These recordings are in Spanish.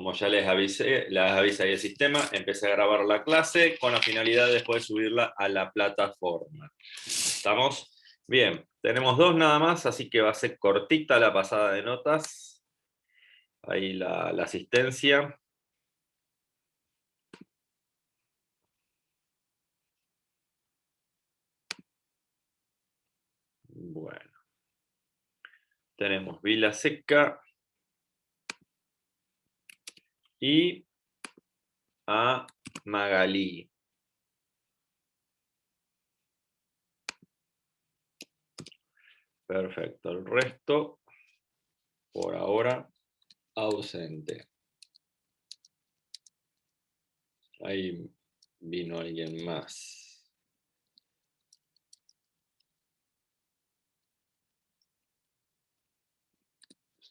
como ya les avisé ahí el sistema, empecé a grabar la clase con la finalidad de después subirla a la plataforma. ¿Estamos? Bien, tenemos 2 nada más, así que va a ser cortita la pasada de notas. Ahí la asistencia. Bueno. Tenemos Vila Seca y a Magalí. Perfecto, el resto, por ahora, ausente. Ahí vino alguien más.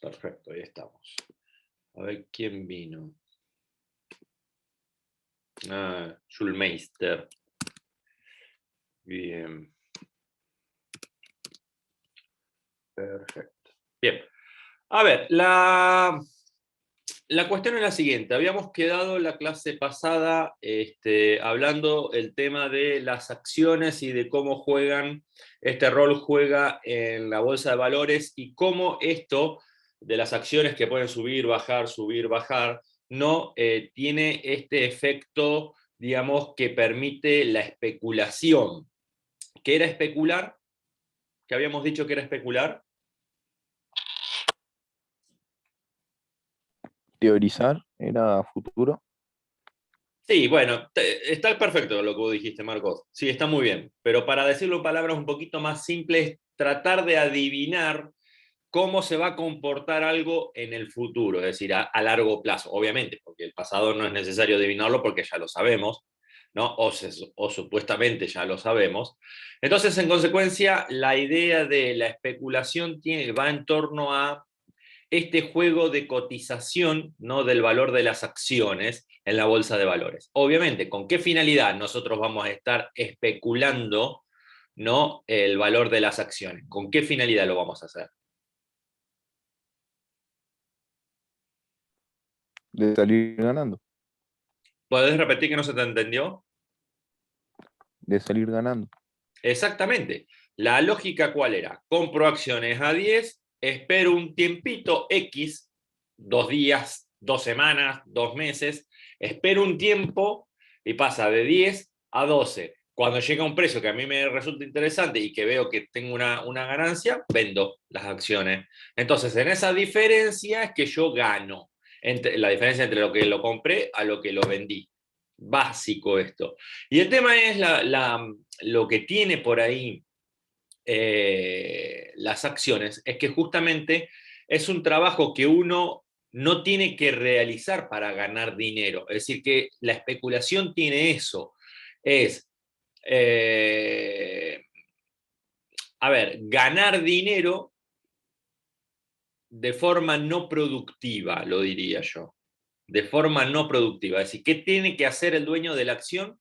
Perfecto, ahí estamos. A ver quién vino. Ah, Schulmeister. Bien. Perfecto. Bien. A ver, la cuestión es la siguiente. Habíamos quedado la clase pasada hablando el tema de las acciones y de cómo juegan, este rol juega en la bolsa de valores y cómo esto de las acciones que pueden subir, bajar, no tiene este efecto, digamos, que permite la especulación. ¿Qué era especular? ¿Qué habíamos dicho que era especular? Teorizar era futuro. Sí, bueno, está perfecto lo que vos dijiste, Marcos. Sí, está muy bien. Pero para decirlo en palabras un poquito más simples, tratar de adivinar cómo se va a comportar algo en el futuro, es decir, a largo plazo, obviamente, porque el pasado no es necesario adivinarlo porque ya lo sabemos, ¿no? O supuestamente ya lo sabemos. Entonces, en consecuencia, la idea de la especulación va en torno a este juego de cotización, ¿no?, del valor de las acciones en la bolsa de valores. Obviamente, ¿con qué finalidad nosotros vamos a estar especulando, ¿no?, el valor de las acciones? ¿Con qué finalidad lo vamos a hacer? De salir ganando. ¿Podés repetir que no se te entendió? De salir ganando. Exactamente. La lógica, ¿cuál era? Compro acciones a 10, espero un tiempito X, 2 días, 2 semanas, 2 meses, espero un tiempo y pasa de 10 a 12. Cuando llega un precio que a mí me resulta interesante y que veo que tengo una ganancia, vendo las acciones. Entonces, en esa diferencia es que yo gano. La diferencia entre lo que lo compré a lo que lo vendí. Básico esto. Y el tema es lo que tiene por ahí las acciones, es que justamente es un trabajo que uno no tiene que realizar para ganar dinero. Es decir, que la especulación tiene eso. Es, eh, a ver, ganar dinero de forma no productiva, lo diría yo. De forma no productiva. Es decir, ¿qué tiene que hacer el dueño de la acción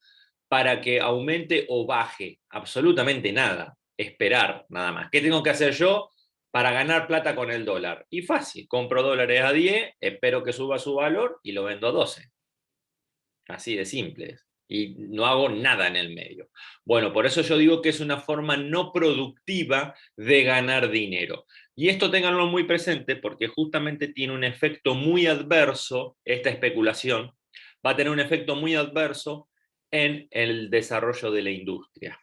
para que aumente o baje? Absolutamente nada. Esperar, nada más. ¿Qué tengo que hacer yo para ganar plata con el dólar? Y fácil, compro dólares a 10, espero que suba su valor y lo vendo a 12. Así de simple. Y no hago nada en el medio. Bueno, por eso yo digo que es una forma no productiva de ganar dinero. Y esto ténganlo muy presente porque justamente tiene un efecto muy adverso, esta especulación, va a tener un efecto muy adverso en el desarrollo de la industria.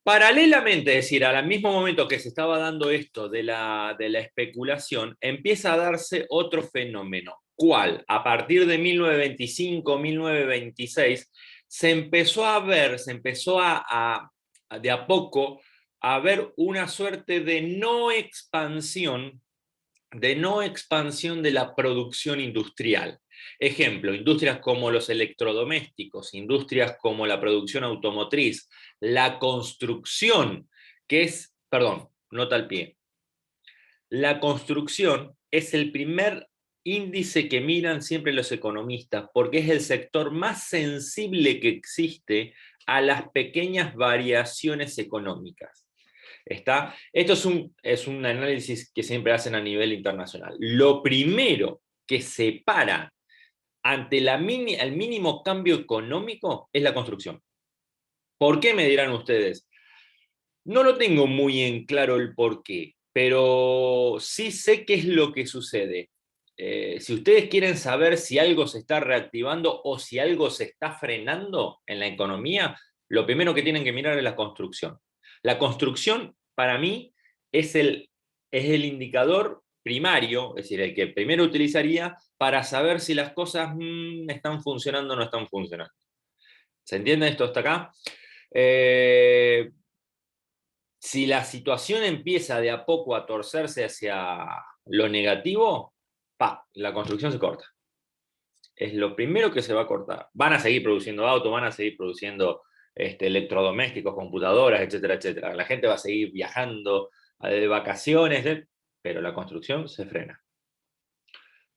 Paralelamente, es decir, al mismo momento que se estaba dando esto de la especulación, empieza a darse otro fenómeno. ¿Cuál? A partir de 1925, 1926, se empezó a ver, de a poco a ver una suerte de no expansión de la producción industrial. Ejemplo, industrias como los electrodomésticos, industrias como la producción automotriz, la construcción, que es, perdón, nota al pie, la construcción es el primer índice que miran siempre los economistas, porque es el sector más sensible que existe a las pequeñas variaciones económicas. Esto es un análisis que siempre hacen a nivel internacional. Lo primero que se para ante el mínimo cambio económico es la construcción. ¿Por qué, me dirán ustedes? No lo tengo muy en claro el por qué, pero sí sé qué es lo que sucede. Si ustedes quieren saber si algo se está reactivando o si algo se está frenando en la economía, lo primero que tienen que mirar es la construcción. La construcción, para mí, es el indicador primario, es decir, el que primero utilizaría para saber si las cosas están funcionando o no están funcionando. ¿Se entiende esto hasta acá? Si la situación empieza de a poco a torcerse hacia lo negativo, la construcción se corta. Es lo primero que se va a cortar. Van a seguir produciendo autos, van a seguir produciendo electrodomésticos, computadoras, etcétera, etcétera. La gente va a seguir viajando de vacaciones, pero la construcción se frena.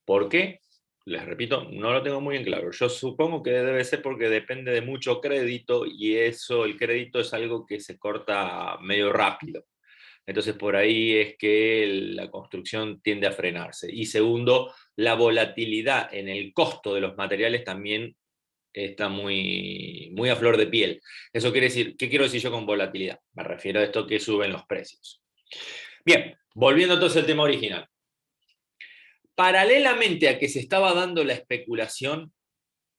¿Por qué? Les repito, no lo tengo muy en claro. Yo supongo que debe ser porque depende de mucho crédito y eso, el crédito es algo que se corta medio rápido. Entonces por ahí es que la construcción tiende a frenarse. Y segundo, la volatilidad en el costo de los materiales también está muy, muy a flor de piel. Eso quiere decir, ¿qué quiero decir yo con volatilidad? Me refiero a esto que suben los precios. Bien, volviendo entonces al tema original. Paralelamente a que se estaba dando la especulación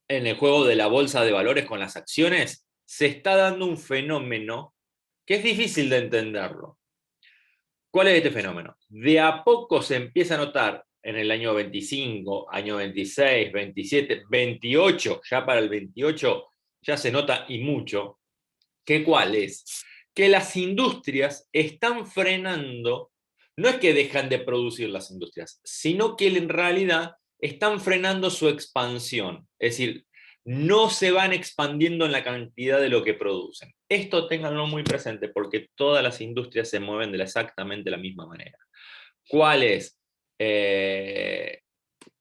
en el juego de la bolsa de valores con las acciones, se está dando un fenómeno que es difícil de entenderlo. ¿Cuál es este fenómeno? De a poco se empieza a notar en el año 25, año 26, 27, 28, ya para el 28 ya se nota y mucho, que cuál es, que las industrias están frenando, no es que dejan de producir las industrias, sino que en realidad están frenando su expansión, es decir, no se van expandiendo en la cantidad de lo que producen. Esto ténganlo muy presente porque todas las industrias se mueven de exactamente la misma manera. ¿Cuál es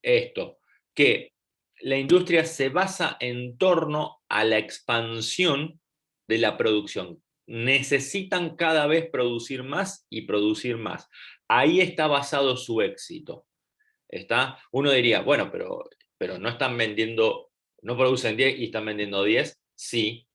esto? Que la industria se basa en torno a la expansión de la producción. Necesitan cada vez producir más y producir más. Ahí está basado su éxito. ¿Está? Uno diría, bueno, pero no están vendiendo, no producen 10 y están vendiendo 10. Sí,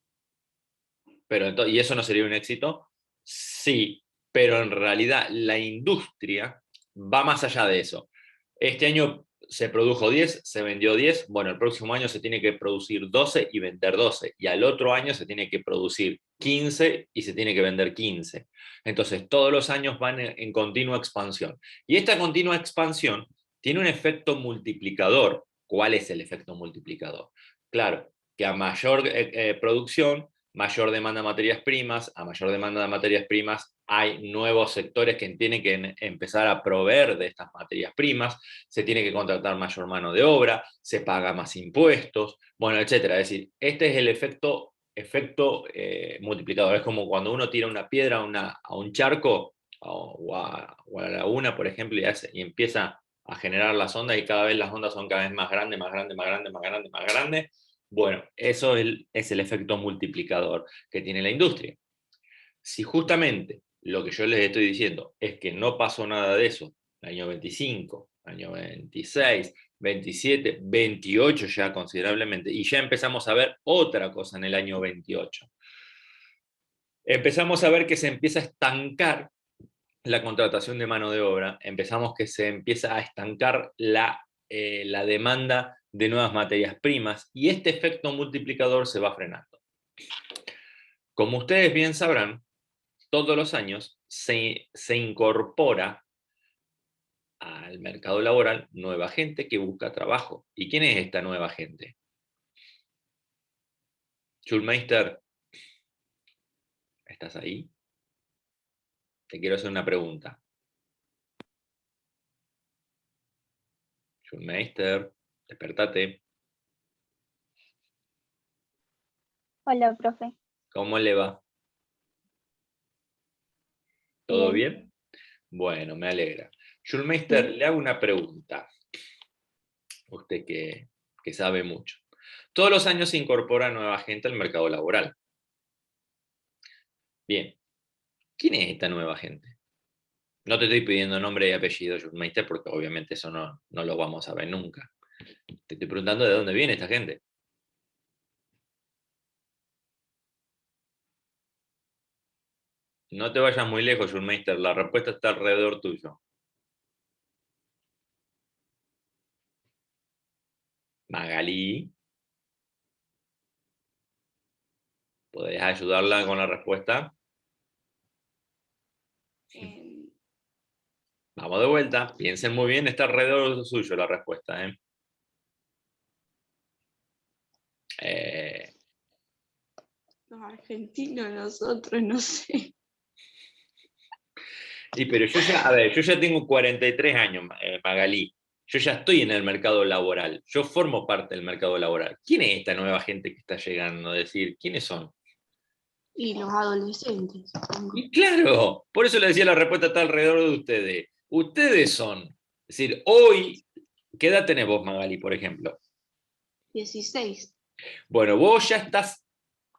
pero ¿y eso no sería un éxito? Sí, pero en realidad la industria va más allá de eso. Este año se produjo 10, se vendió 10, bueno, el próximo año se tiene que producir 12 y vender 12, y al otro año se tiene que producir 15 y se tiene que vender 15. Entonces, todos los años van en continua expansión. Y esta continua expansión tiene un efecto multiplicador. ¿Cuál es el efecto multiplicador? Claro, que a mayor producción, mayor demanda de materias primas, a mayor demanda de materias primas hay nuevos sectores que tienen que empezar a proveer de estas materias primas, se tiene que contratar mayor mano de obra, se paga más impuestos, bueno, etcétera. Es decir, este es el efecto multiplicador. Es como cuando uno tira una piedra a un charco o a la laguna, por ejemplo, y empieza a generar las ondas y cada vez las ondas son cada vez más grandes, más grandes, más grandes, más grandes, más grandes. Bueno, eso es el efecto multiplicador que tiene la industria. Si justamente lo que yo les estoy diciendo es que no pasó nada de eso, año 25, año 26, 27, 28 ya considerablemente, y ya empezamos a ver otra cosa en el año 28. Empezamos a ver que se empieza a estancar la contratación de mano de obra, empezamos que se empieza a estancar la demanda de nuevas materias primas y este efecto multiplicador se va frenando. Como ustedes bien sabrán, todos los años se incorpora al mercado laboral nueva gente que busca trabajo. ¿Y quién es esta nueva gente? Schulmeister, ¿estás ahí? Te quiero hacer una pregunta. Schulmeister, despertate. Hola, profe. ¿Cómo le va? ¿Todo bien? Bueno, me alegra. Schulmeister, Sí. le hago una pregunta. Usted que sabe mucho. Todos los años se incorpora nueva gente al mercado laboral. Bien. ¿Quién es esta nueva gente? No te estoy pidiendo nombre y apellido, Schulmeister, porque obviamente eso no lo vamos a ver nunca. Te estoy preguntando de dónde viene esta gente. No te vayas muy lejos, Schulmeister, la respuesta está alrededor tuyo. Magalí, ¿podés ayudarla con la respuesta? Vamos de vuelta, piensen muy bien, está alrededor suyo la respuesta. Los argentinos, nosotros, no sé. Sí, pero yo ya tengo 43 años, Magalí. Yo ya estoy en el mercado laboral. Yo formo parte del mercado laboral. ¿Quién es esta nueva gente que está llegando? A decir, ¿quiénes son? Y los adolescentes, supongo. Y claro, por eso le decía la respuesta está alrededor de ustedes. Ustedes son. Es decir, hoy, ¿qué edad tenés vos, Magalí, por ejemplo? 16. Bueno, vos ya estás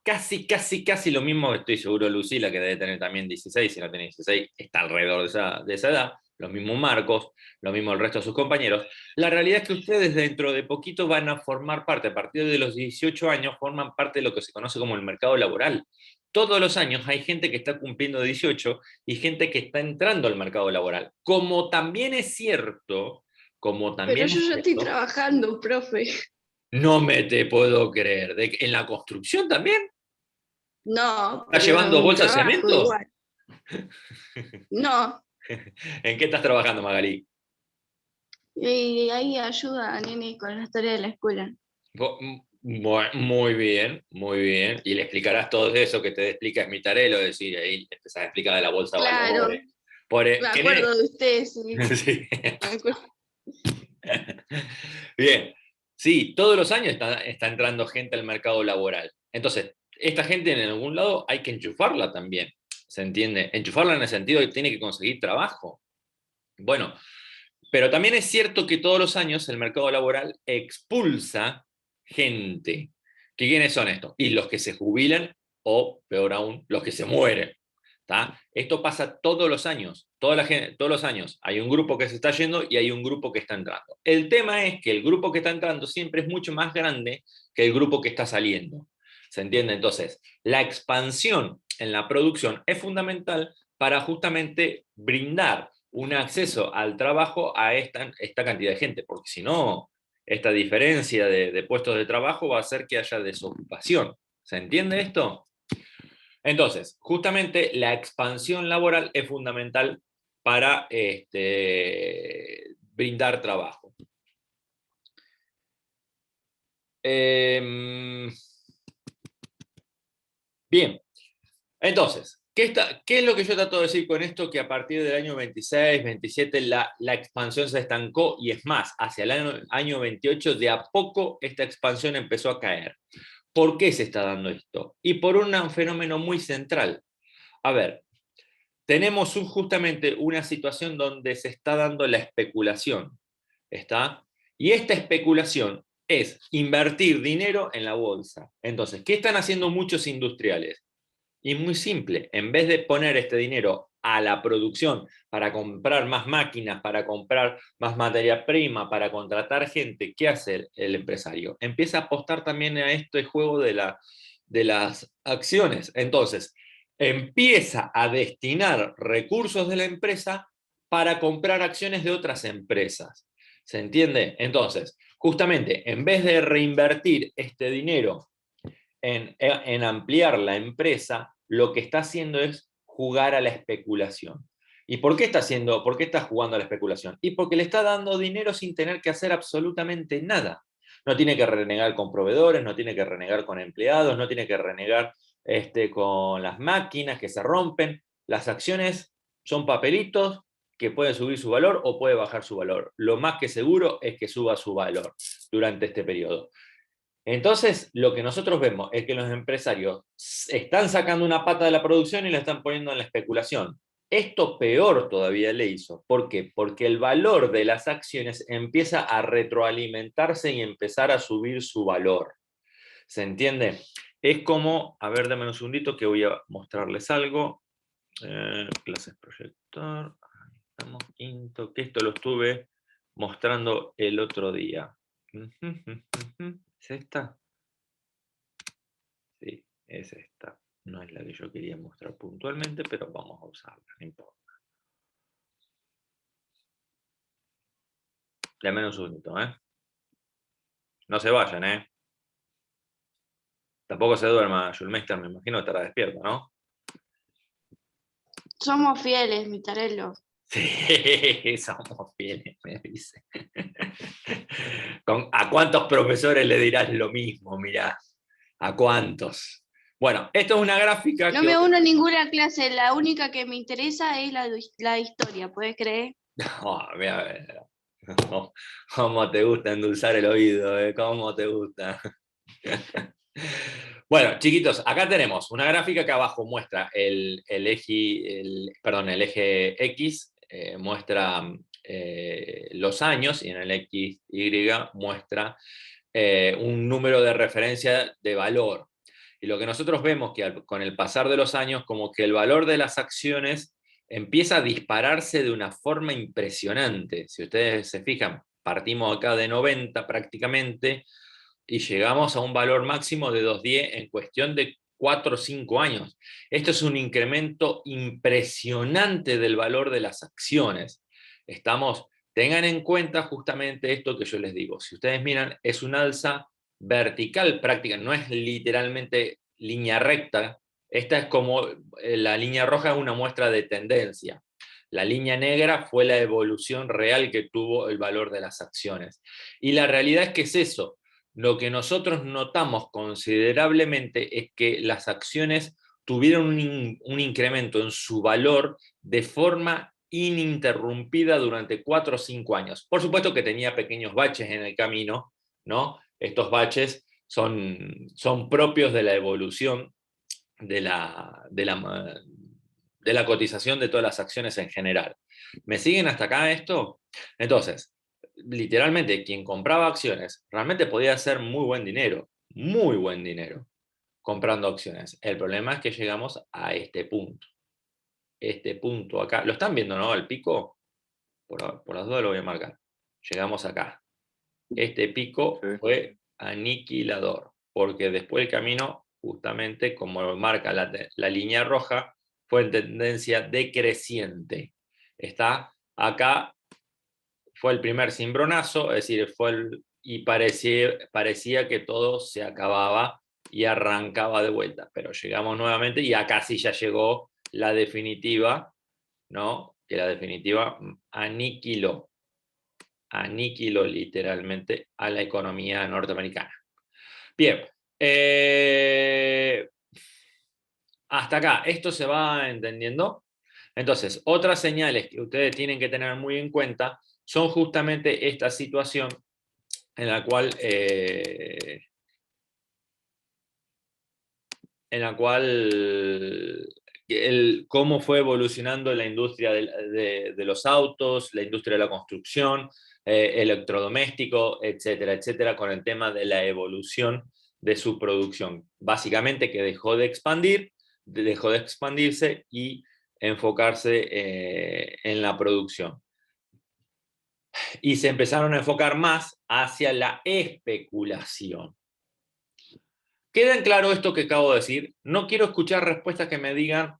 casi lo mismo, estoy seguro Lucila, que debe tener también 16, si no tiene 16, está alrededor de esa edad, los mismos Marcos, lo mismo el resto de sus compañeros. La realidad es que ustedes dentro de poquito van a formar parte, a partir de los 18 años, forman parte de lo que se conoce como el mercado laboral. Todos los años hay gente que está cumpliendo 18 y gente que está entrando al mercado laboral. Como también es cierto, Pero yo ya estoy trabajando, profe. no me te puedo creer. ¿En la construcción también? No. ¿Estás llevando bolsas de cemento? Igual. No. ¿En qué estás trabajando, Magalí? Y ahí ayuda a nene con la historia de la escuela. Muy bien, muy bien. Y le explicarás todo eso que te explica Smitarello, es decir, ahí empezás a explicar de la bolsa de valores. Me acuerdo de usted, sí. Sí. Me acuerdo. Bien. Sí, todos los años está entrando gente al mercado laboral. Entonces, esta gente en algún lado hay que enchufarla también. ¿Se entiende? Enchufarla en el sentido de que tiene que conseguir trabajo. Bueno, pero también es cierto que todos los años el mercado laboral expulsa gente. ¿Quiénes son estos? Y los que se jubilan o, peor aún, los que se mueren. ¿Tá? Esto pasa todos los años. Todos los años hay un grupo que se está yendo y hay un grupo que está entrando. El tema es que el grupo que está entrando siempre es mucho más grande que el grupo que está saliendo. ¿Se entiende? Entonces, la expansión en la producción es fundamental para justamente brindar un acceso al trabajo a esta cantidad de gente, porque si no, esta diferencia de puestos de trabajo va a hacer que haya desocupación. ¿Se entiende esto? Entonces, justamente la expansión laboral es fundamental para brindar trabajo. Bien, entonces, ¿qué es lo que yo trato de decir con esto? Que a partir del año 26, 27, la expansión se estancó y es más, hacia el año 28, de a poco esta expansión empezó a caer. ¿Por qué se está dando esto? Y por un fenómeno muy central. A ver, tenemos justamente una situación donde se está dando la especulación, ¿está? Y esta especulación es invertir dinero en la bolsa. Entonces, ¿qué están haciendo muchos industriales? Y muy simple, en vez de poner este dinero a la producción para comprar más máquinas, para comprar más materia prima, para contratar gente, ¿qué hace el empresario? Empieza a apostar también a este juego de las acciones. Entonces, empieza a destinar recursos de la empresa para comprar acciones de otras empresas. ¿Se entiende? Entonces, justamente, en vez de reinvertir este dinero en ampliar la empresa, lo que está haciendo es jugar a la especulación. ¿Y por qué está jugando a la especulación? Y porque le está dando dinero sin tener que hacer absolutamente nada. No tiene que renegar con proveedores, no tiene que renegar con empleados, no tiene que renegar con las máquinas que se rompen. Las acciones son papelitos que pueden subir su valor o puede bajar su valor. Lo más que seguro es que suba su valor durante este periodo. Entonces, lo que nosotros vemos es que los empresarios están sacando una pata de la producción y la están poniendo en la especulación. Esto peor todavía le hizo. ¿Por qué? Porque el valor de las acciones empieza a retroalimentarse y empezar a subir su valor. ¿Se entiende? Es como, a ver, dame un segundito que voy a mostrarles algo. Clases proyector. Ahí estamos, quinto, que esto lo estuve mostrando el otro día. ¿Es esta? Sí, es esta. No es la que yo quería mostrar puntualmente, pero vamos a usarla, no importa. Dame un segundito, ¿eh? No se vayan, ¿eh? Tampoco se duerma, Schulmeister, me imagino que estará despierto, ¿no? Somos fieles, Mitarello. Sí, somos fieles, me dice. ¿A cuántos profesores le dirás lo mismo? Mirá, ¿a cuántos? Bueno, esto es una gráfica No que... me uno a ninguna clase, la única que me interesa es la historia, ¿puedes creer? Oh, mira, cómo te gusta endulzar el oído, cómo te gusta. Bueno, chiquitos, acá tenemos una gráfica que abajo muestra el eje X, muestra los años, y en el XY muestra un número de referencia de valor. Y lo que nosotros vemos que con el pasar de los años, como que el valor de las acciones empieza a dispararse de una forma impresionante. Si ustedes se fijan, partimos acá de 90 prácticamente, y llegamos a un valor máximo de 2.10 en cuestión de 4 o 5 años. Esto es un incremento impresionante del valor de las acciones. Tengan en cuenta justamente esto que yo les digo. Si ustedes miran, es un alza vertical práctica, no es literalmente línea recta. Esta es como la línea roja es una muestra de tendencia. La línea negra fue la evolución real que tuvo el valor de las acciones. Y la realidad es que es eso. Lo que nosotros notamos considerablemente es que las acciones tuvieron un incremento en su valor de forma ininterrumpida durante 4 o 5 años. Por supuesto que tenía pequeños baches en el camino, ¿no? Estos baches son propios de la evolución de la cotización de todas las acciones en general. ¿Me siguen hasta acá esto? Entonces, literalmente quien compraba acciones realmente podía hacer muy buen dinero comprando acciones. El problema es que llegamos a este punto. Este punto acá, lo están viendo, ¿no? El pico, por las dudas lo voy a marcar. Llegamos acá. Este pico Sí. fue aniquilador, porque después el camino, justamente como lo marca la línea roja, fue en tendencia decreciente. Está acá, fue el primer cimbronazo, es decir, y parecía que todo se acababa y arrancaba de vuelta, pero llegamos nuevamente y acá sí ya llegó la definitiva, ¿no? Que la definitiva aniquiló literalmente a la economía norteamericana. Bien, hasta acá, ¿esto se va entendiendo? Entonces, otras señales que ustedes tienen que tener muy en cuenta son justamente esta situación en la cual cómo fue evolucionando la industria de los autos, la industria de la construcción, electrodoméstico, etcétera, etcétera, con el tema de la evolución de su producción. Básicamente que dejó de expandirse y enfocarse en la producción. Y se empezaron a enfocar más hacia la especulación. ¿Queda en claro esto que acabo de decir? No quiero escuchar respuestas que me digan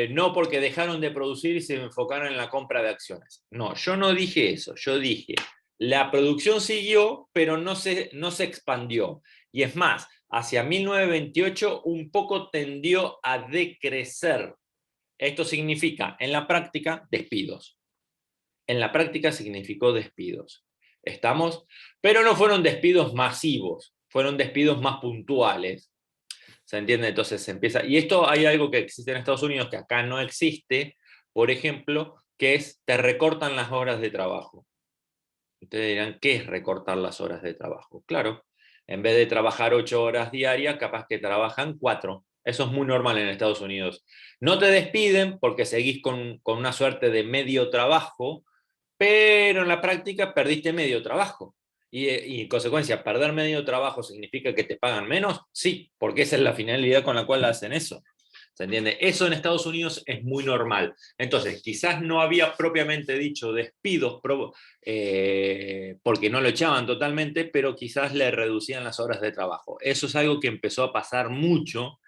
no porque dejaron de producir y se enfocaron en la compra de acciones. No, yo no dije eso. Yo dije, la producción siguió, pero no se expandió. Y es más, hacia 1928 un poco tendió a decrecer. Esto significa, en la práctica, despidos. En la práctica significó despidos. ¿Estamos? Pero no fueron despidos masivos, fueron despidos más puntuales. ¿Se entiende? Entonces se empieza... Y esto hay algo que existe en Estados Unidos que acá no existe, por ejemplo, que es te recortan las horas de trabajo. Ustedes dirán, ¿qué es recortar las horas de trabajo? Claro, en vez de trabajar 8 horas diarias, capaz que trabajan 4. Eso es muy normal en Estados Unidos. No te despiden porque seguís con una suerte de medio trabajo, pero en la práctica perdiste medio trabajo. Y en consecuencia, perder medio trabajo significa que te pagan menos, sí, porque esa es la finalidad con la cual hacen eso. ¿Se entiende? Eso en Estados Unidos es muy normal. Entonces, quizás no había propiamente dicho despidos porque no lo echaban totalmente, pero quizás le reducían las horas de trabajo. Eso es algo que empezó a pasar mucho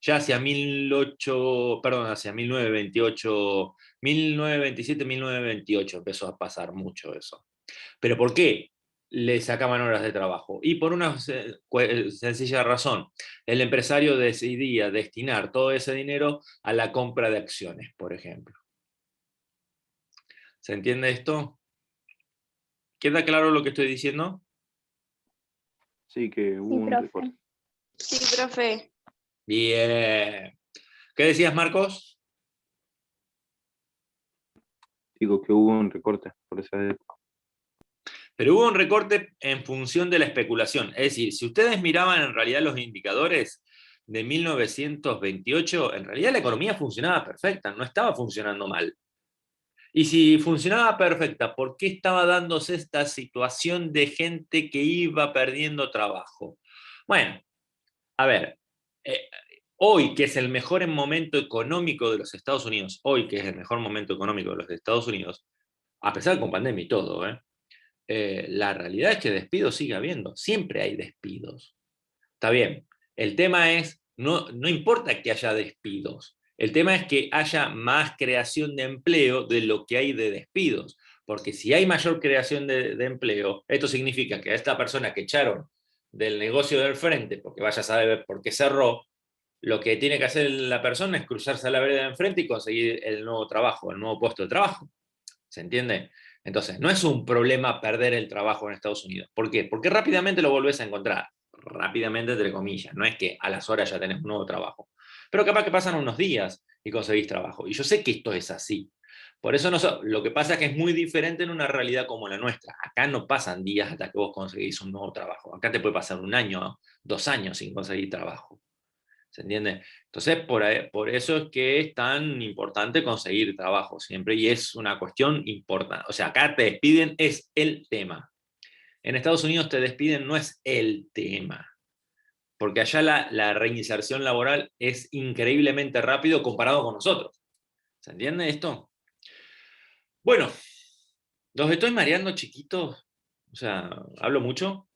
ya hacia 1928, 1927, 1928 empezó a pasar mucho eso. ¿Pero por qué le sacaban horas de trabajo? Y por una sencilla razón. El empresario decidía destinar todo ese dinero a la compra de acciones, por ejemplo. ¿Se entiende esto? ¿Queda claro lo que estoy diciendo? Sí, que hubo Sí, un profe. recorte. Sí, profe. Bien. ¿Qué decías, Marcos? Digo que hubo un recorte por esa época. Pero hubo un recorte en función de la especulación. Es decir, si ustedes miraban en realidad los indicadores de 1928, en realidad la economía funcionaba perfecta, no estaba funcionando mal. Y si funcionaba perfecta, ¿por qué estaba dándose esta situación de gente que iba perdiendo trabajo? Bueno, a ver, hoy que es el mejor momento económico de los Estados Unidos, hoy que es el mejor momento económico de los Estados Unidos, a pesar con pandemia y todo, la realidad es que despidos sigue habiendo, siempre hay despidos. Está bien, el tema es, no importa que haya despidos, el tema es que haya más creación de empleo de lo que hay de despidos, porque si hay mayor creación de empleo, esto significa que a esta persona que echaron del negocio del frente, porque vaya a saber por qué cerró, lo que tiene que hacer la persona es cruzarse a la vereda de enfrente y conseguir el nuevo trabajo, el nuevo puesto de trabajo. ¿Se entiende? Entonces, no es un problema perder el trabajo en Estados Unidos. ¿Por qué? Porque rápidamente lo volvés a encontrar. Rápidamente, entre comillas. No es que a las horas ya tenés un nuevo trabajo. Pero capaz que pasan unos días y conseguís trabajo. Y yo sé que esto es así. Por eso lo que pasa es que es muy diferente en una realidad como la nuestra. Acá no pasan días hasta que vos conseguís un nuevo trabajo. Acá te puede pasar 1 año, 2 años sin conseguir trabajo. ¿Se entiende? Entonces, por eso es que es tan importante conseguir trabajo siempre y es una cuestión importante. O sea, acá te despiden, es el tema. En Estados Unidos te despiden, no es el tema. Porque allá la reinserción laboral es increíblemente rápido comparado con nosotros. ¿Se entiende esto? Bueno, los estoy mareando chiquitos. O sea, ¿hablo mucho?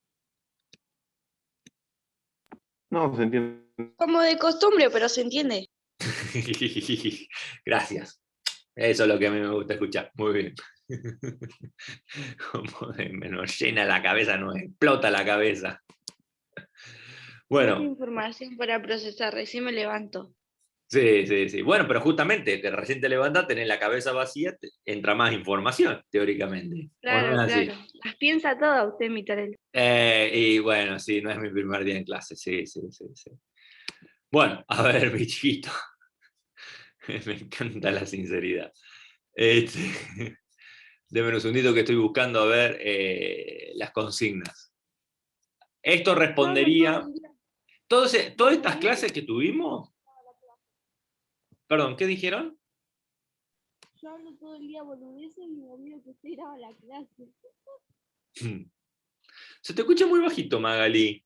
No, se entiende. Como de costumbre, pero se entiende. Gracias. Eso es lo que a mí me gusta escuchar. Muy bien. Como me nos llena la cabeza, nos explota la cabeza. Mucha Bueno, información para procesar, recién me levanto. sí. Bueno, pero justamente que recién te levantas, tenés la cabeza vacía, entra más información, teóricamente. ¿O no Claro, es así? claro. Las piensa todas usted, Mitarel. Y bueno, sí, no es mi primer día en clase, sí. Bueno, a ver, mi chiquito. Me encanta la sinceridad. Deme un segundito que estoy buscando a ver las consignas. Esto respondería. Todas estas clases que tuvimos. Perdón, ¿qué dijeron? Yo hablo todo el día boludeces y me olvido que usted graba la clase. Se te escucha muy bajito, Magali.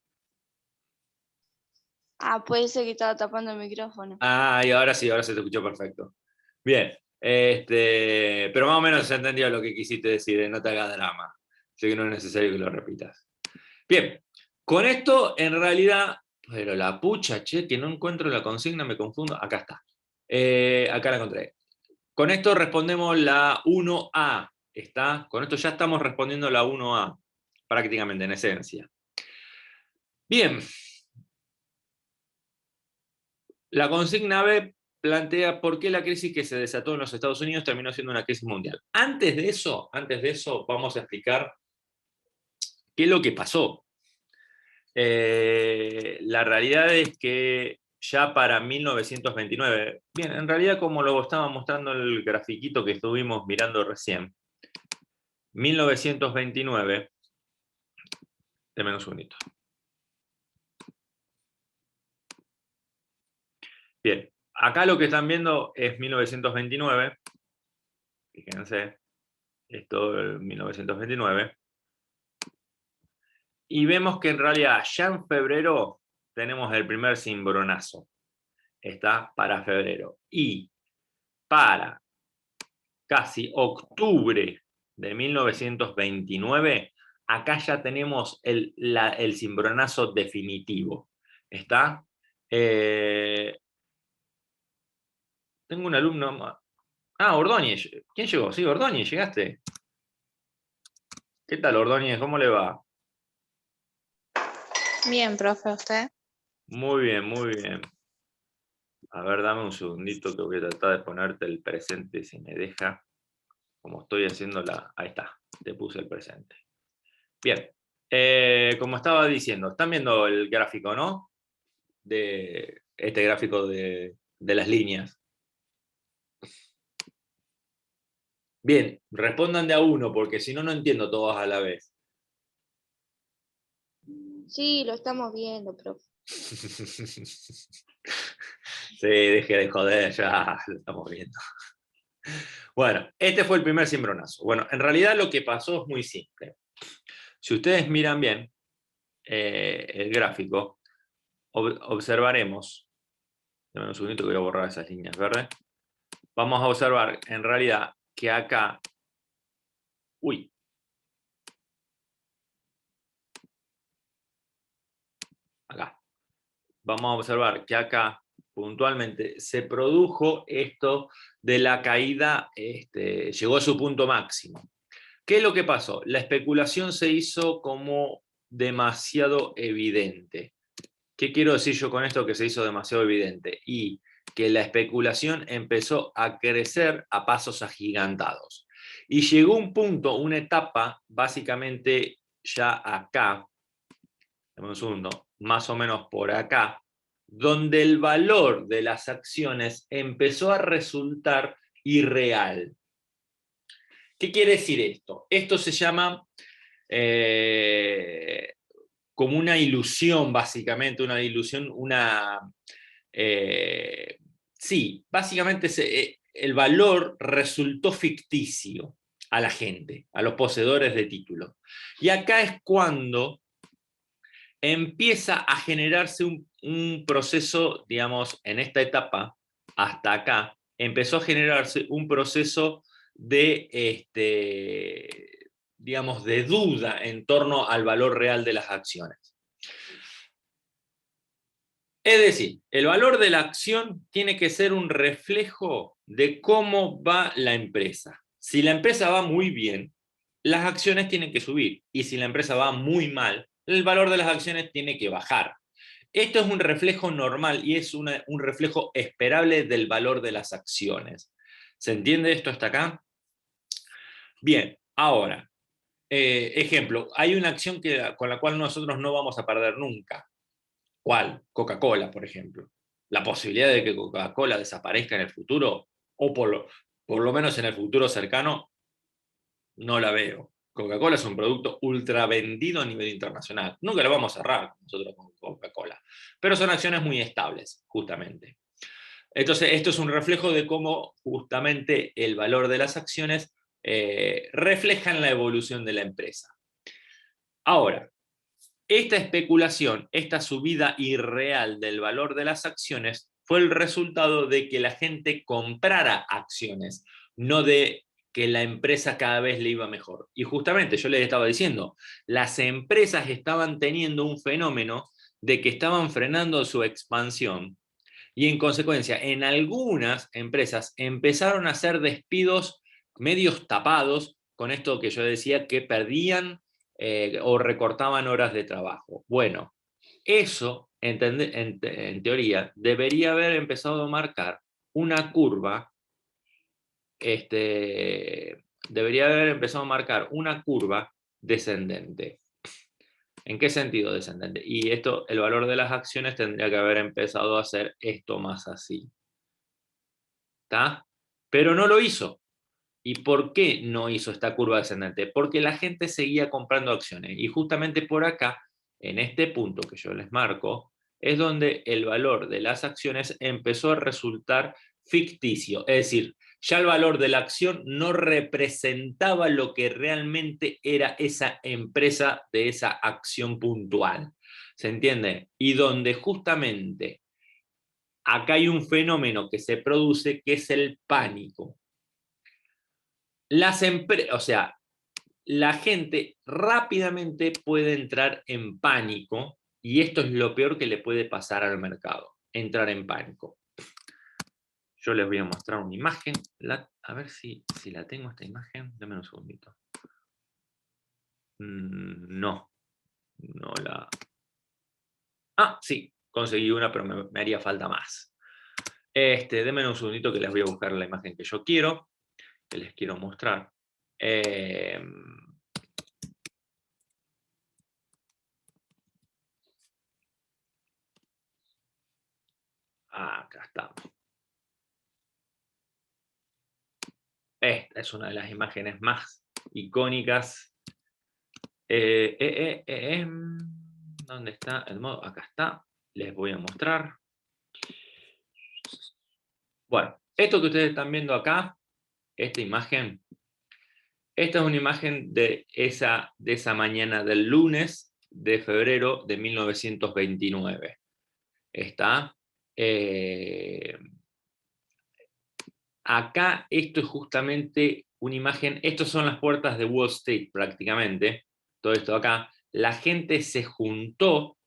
Ah, puede ser que estaba tapando el micrófono. Ah, y ahora sí, ahora se te escuchó perfecto. Bien, pero más o menos se entendió lo que quisiste decir, no te hagas drama. Sé que no es necesario que lo repitas. Bien, con esto en realidad, pero la pucha, che, que no encuentro la consigna, me confundo. Acá está. Acá la encontré. Con esto respondemos la 1A. ¿Está? Con esto ya estamos respondiendo la 1A, prácticamente, en esencia. Bien. La consigna B plantea por qué la crisis que se desató en los Estados Unidos terminó siendo una crisis mundial. Antes de eso vamos a explicar qué es lo que pasó. La realidad es que ya para 1929, bien, en realidad como lo estaba mostrando el grafiquito que estuvimos mirando recién, 1929, denme un segundito. Bien, acá lo que están viendo es 1929, fíjense, esto es 1929, y vemos que en realidad ya en febrero tenemos el primer cimbronazo. está para febrero. Y para casi octubre de 1929, acá ya tenemos el cimbronazo definitivo. ¿Está? Tengo un alumno... Ah, Ordóñez. ¿Quién llegó? Sí, Ordóñez, ¿llegaste? ¿Qué tal, Ordóñez? ¿Cómo le va? Bien, profe, ¿usted? Muy bien, muy bien. A ver, dame un segundito que voy a tratar de ponerte el presente si me deja. Como estoy haciendo la... Ahí está, te puse el presente. Bien, como estaba diciendo, están viendo el gráfico, ¿no? De este gráfico de las líneas. Bien, respondan de a uno, porque si no, no entiendo todos a la vez. Sí, lo estamos viendo, profe. Sí, deje de joder, ya lo estamos viendo. Bueno, este fue el primer cimbronazo. Bueno, en realidad lo que pasó es muy simple. Si ustedes miran bien el gráfico, observaremos, dame un segundito que voy a borrar esas líneas verdes. Vamos a observar en realidad que acá, acá, vamos a observar que acá puntualmente se produjo esto de la caída, llegó a su punto máximo. ¿Qué es lo que pasó? La especulación se hizo como demasiado evidente. ¿Qué quiero decir yo con esto que se hizo demasiado evidente? Y que la especulación empezó a crecer a pasos agigantados. Y llegó un punto, una etapa, básicamente ya acá, dame un segundo, más o menos por acá, donde el valor de las acciones empezó a resultar irreal. ¿Qué quiere decir esto? Esto se llama como una ilusión, básicamente, una ilusión, sí, básicamente el valor resultó ficticio a la gente, a los poseedores de título. Y acá es cuando empieza a generarse un proceso, digamos, en esta etapa, hasta acá, empezó a generarse un proceso de, digamos, de duda en torno al valor real de las acciones. Es decir, el valor de la acción tiene que ser un reflejo de cómo va la empresa. Si la empresa va muy bien, las acciones tienen que subir, y si la empresa va muy mal, el valor de las acciones tiene que bajar. Esto es un reflejo normal y es un reflejo esperable del valor de las acciones. ¿Se entiende esto hasta acá? Bien, ahora, ejemplo, hay una acción con la cual nosotros no vamos a perder nunca. ¿Cuál? Coca-Cola, por ejemplo. La posibilidad de que Coca-Cola desaparezca en el futuro, o por lo menos en el futuro cercano, no la veo. Coca-Cola es un producto ultra vendido a nivel internacional. Nunca lo vamos a cerrar nosotros con Coca-Cola. Pero son acciones muy estables, justamente. Entonces, esto es un reflejo de cómo justamente el valor de las acciones reflejan la evolución de la empresa. Ahora, esta especulación, esta subida irreal del valor de las acciones, fue el resultado de que la gente comprara acciones, no de que la empresa cada vez le iba mejor. Y justamente yo les estaba diciendo, las empresas estaban teniendo un fenómeno de que estaban frenando su expansión, y en consecuencia, en algunas empresas empezaron a hacer despidos medios tapados, con esto que yo decía que perdían o recortaban horas de trabajo. Bueno, eso, en teoría, debería haber empezado a marcar una curva, debería haber empezado a marcar una curva descendente. ¿En qué sentido descendente? Y esto, el valor de las acciones tendría que haber empezado a hacer esto más así. ¿Está? Pero no lo hizo. ¿Y por qué no hizo esta curva descendente? Porque la gente seguía comprando acciones. Y justamente por acá, en este punto que yo les marco, es donde el valor de las acciones empezó a resultar ficticio. Es decir, ya el valor de la acción no representaba lo que realmente era esa empresa de esa acción puntual. ¿Se entiende? Y donde justamente acá hay un fenómeno que se produce que es el pánico. O sea, la gente rápidamente puede entrar en pánico y esto es lo peor que le puede pasar al mercado, entrar en pánico. Yo les voy a mostrar una imagen, a ver si la tengo esta imagen, dame un segundito. No la... Ah, sí, conseguí una, pero me haría falta más. Denme un segundito que les voy a buscar la imagen que yo quiero, que les quiero mostrar. Acá está. Esta es una de las imágenes más icónicas. ¿Dónde está el modo? Acá está. Les voy a mostrar. Bueno, esto que ustedes están viendo acá, esta imagen, esta es una imagen de esa mañana del lunes de febrero de 1929. Está. Acá esto es justamente una imagen, estas son las puertas de Wall Street prácticamente, todo esto acá. La gente se juntó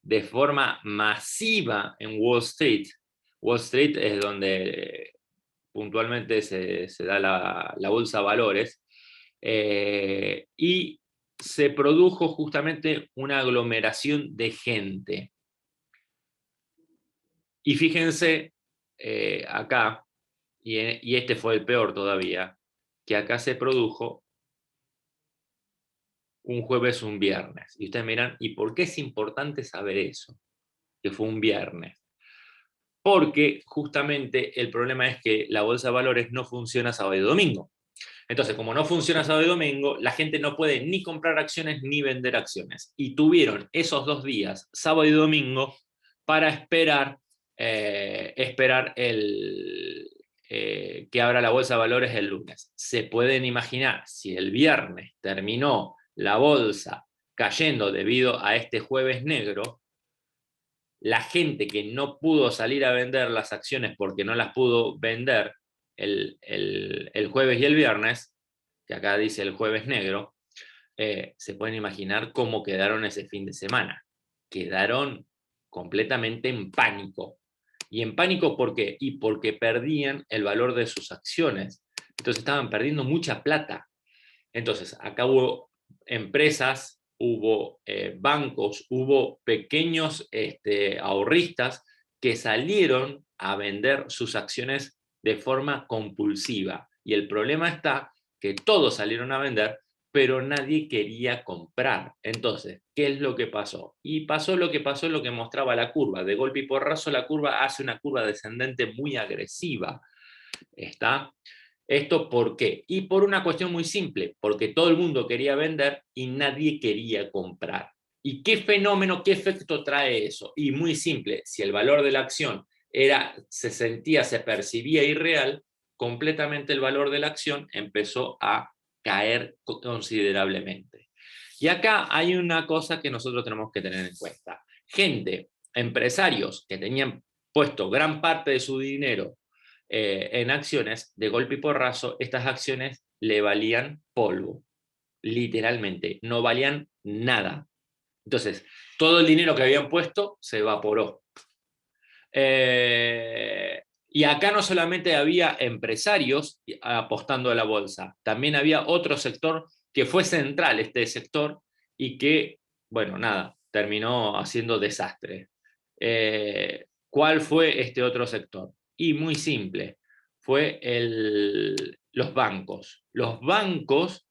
de forma masiva en Wall Street. Wall Street es donde puntualmente se da la bolsa de valores, y se produjo justamente una aglomeración de gente. Y fíjense acá, y este fue el peor todavía, que acá se produjo un jueves, un viernes. Y ustedes miran, ¿y por qué es importante saber eso? Que fue un viernes. Porque justamente el problema es que la bolsa de valores no funciona sábado y domingo. Entonces, como no funciona sábado y domingo, la gente no puede ni comprar acciones ni vender acciones. Y tuvieron esos 2 días, sábado y domingo, para esperar que abra la bolsa de valores el lunes. Se pueden imaginar, si el viernes terminó la bolsa cayendo debido a este jueves negro, la gente que no pudo salir a vender las acciones porque no las pudo vender el jueves y el viernes, que acá dice el jueves negro, se pueden imaginar cómo quedaron ese fin de semana. Quedaron completamente en pánico. ¿Y en pánico por qué? Y porque perdían el valor de sus acciones. Entonces estaban perdiendo mucha plata. Entonces acá hubo empresas, hubo bancos, hubo pequeños ahorristas que salieron a vender sus acciones de forma compulsiva. Y el problema está que todos salieron a vender, pero nadie quería comprar. Entonces, ¿qué es lo que pasó? Y pasó lo que mostraba la curva. De golpe y porrazo la curva hace una curva descendente muy agresiva. ¿Está? ¿Esto por qué? Y por una cuestión muy simple, porque todo el mundo quería vender y nadie quería comprar. ¿Y qué fenómeno, qué efecto trae eso? Y muy simple, si el valor de la acción se percibía irreal, completamente el valor de la acción empezó a caer considerablemente. Y acá hay una cosa que nosotros tenemos que tener en cuenta. Empresarios que tenían puesto gran parte de su dinero en acciones, de golpe y porrazo, estas acciones le valían polvo, literalmente, no valían nada. Entonces, todo el dinero que habían puesto se evaporó. Y acá no solamente había empresarios apostando a la bolsa, también había otro sector que fue central, este sector, y que, bueno, nada, terminó haciendo desastre. ¿Cuál fue este otro sector? Y muy simple, fue los bancos. Los bancos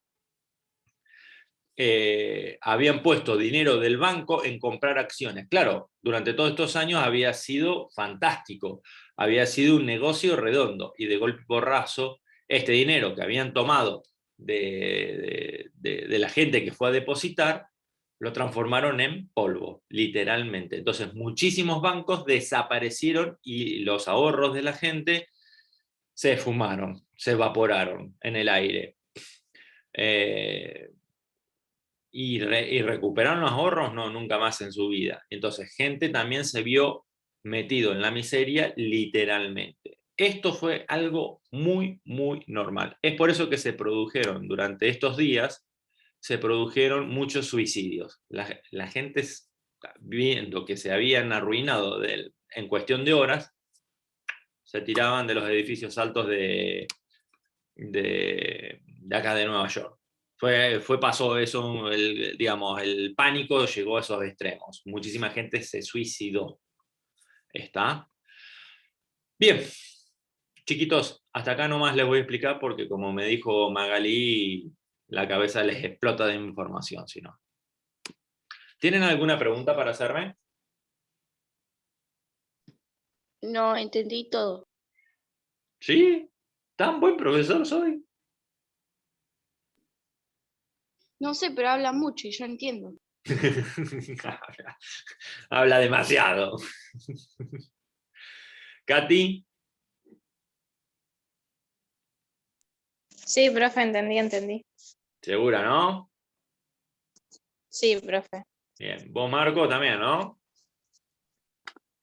habían puesto dinero del banco en comprar acciones. Claro, durante todos estos años había sido fantástico, había sido un negocio redondo, y de golpe y porrazo, este dinero que habían tomado de la gente que fue a depositar, lo transformaron en polvo, literalmente. Entonces, muchísimos bancos desaparecieron y los ahorros de la gente se esfumaron, se evaporaron en el aire. Y recuperaron los ahorros, no, nunca más en su vida. Entonces, gente también se vio metido en la miseria literalmente. Esto fue algo muy, muy normal. Es por eso que se produjeron durante estos días, se produjeron muchos suicidios. La gente, viendo que se habían arruinado en cuestión de horas, se tiraban de los edificios altos de acá de Nueva York. Pasó eso, digamos, el pánico llegó a esos extremos. Muchísima gente se suicidó. ¿Está? Bien, chiquitos, hasta acá nomás les voy a explicar porque como me dijo Magalí, la cabeza les explota de información, si no. ¿Tienen alguna pregunta para hacerme? No, entendí todo. ¿Sí? ¿Tan buen profesor soy? No sé, pero habla mucho y yo entiendo. Habla demasiado. Katy, Sí, profe, entendí. segura, ¿no? Sí, profe. Bien. Vos, Marco, también, ¿no?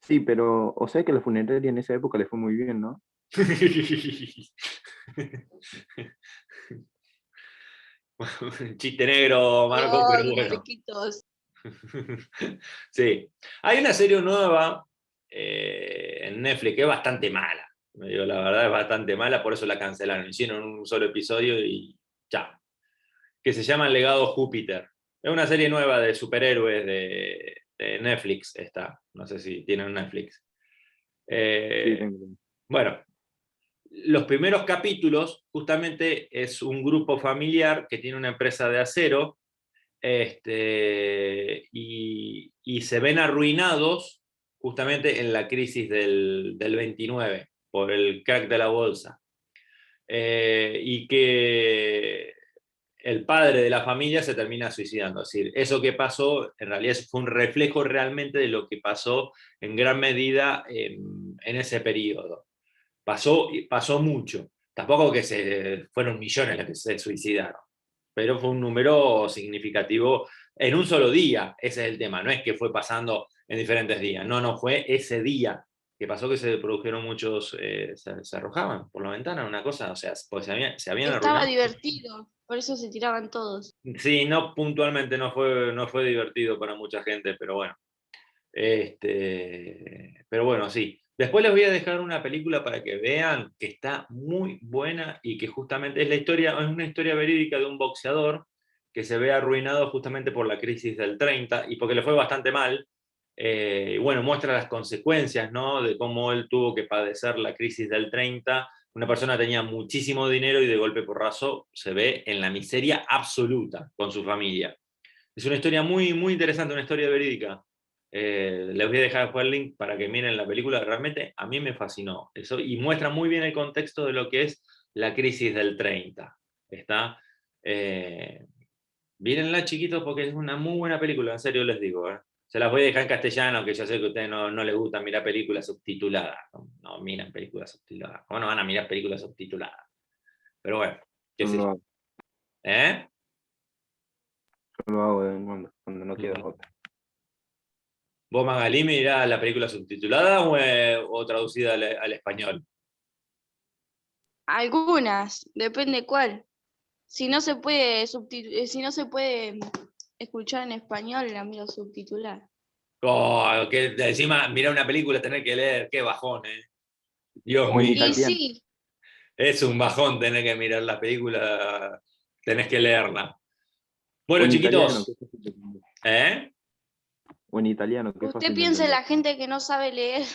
Sí, pero, o sea que la funeraria en esa época le fue muy bien, ¿no? Chiste negro, Marco, pero Ay, bueno. riquitos. Sí. Hay una serie nueva en Netflix que es bastante mala. Me digo, la verdad es bastante mala, por eso la cancelaron. Hicieron un solo episodio y ya. Que se llama El Legado Júpiter. Es una serie nueva de superhéroes de Netflix. Está. No sé si tienen Netflix. Sí, tengo. Bueno, los primeros capítulos justamente es un grupo familiar que tiene una empresa de acero y se ven arruinados justamente en la crisis del 29 por el crack de la bolsa. Y que el padre de la familia se termina suicidando. Es decir, eso que pasó en realidad fue un reflejo realmente de lo que pasó en gran medida en ese periodo. Pasó mucho. Tampoco que fueron millones los que se suicidaron, pero fue un número significativo en un solo día. Ese es el tema, no es que fue pasando en diferentes días, no, fue ese día que pasó que se produjeron muchos, se arrojaban por la ventana, una cosa, o sea, porque se habían Estaba arruinado. divertido, por eso se tiraban todos. Sí, no puntualmente no fue divertido para mucha gente, pero bueno. Pero bueno, sí. Después les voy a dejar una película para que vean que está muy buena y que justamente es una historia verídica de un boxeador que se ve arruinado justamente por la crisis del 30 y porque le fue bastante mal. Y bueno, muestra las consecuencias, ¿no? De cómo él tuvo que padecer la crisis del 30. Una persona tenía muchísimo dinero y de golpe porrazo se ve en la miseria absoluta con su familia. Es una historia muy, muy interesante, una historia verídica. Les voy a dejar después el link para que miren la película. Realmente a mí me fascinó eso y muestra muy bien el contexto de lo que es la crisis del 30. ¿Está? Mírenla, chiquitos, porque es una muy buena película, en serio les digo. Se las voy a dejar en castellano, que yo sé que a ustedes no les gusta mirar películas subtituladas. No miran películas subtituladas. ¿Cómo no van a mirar películas subtituladas? Pero bueno, qué sé Yo yo. lo hago, ¿Eh? yo lo hago de vez en cuando no queda otra. ¿Vos, Magalí, mirás la película subtitulada o traducida al español? Algunas, depende cuál. Si no se puede escuchar en español, la miro subtitular. Oh, que encima mirar una película tener que leer, qué bajón, ¿eh? Dios O en mío, Y italiano. sí, es un bajón tener que mirar la película, tenés que leerla. O Bueno, en italiano, que chiquitos, es fácil de entender. ¿eh? O en italiano, que es usted fácil de piensa en entender. la gente que no sabe leer.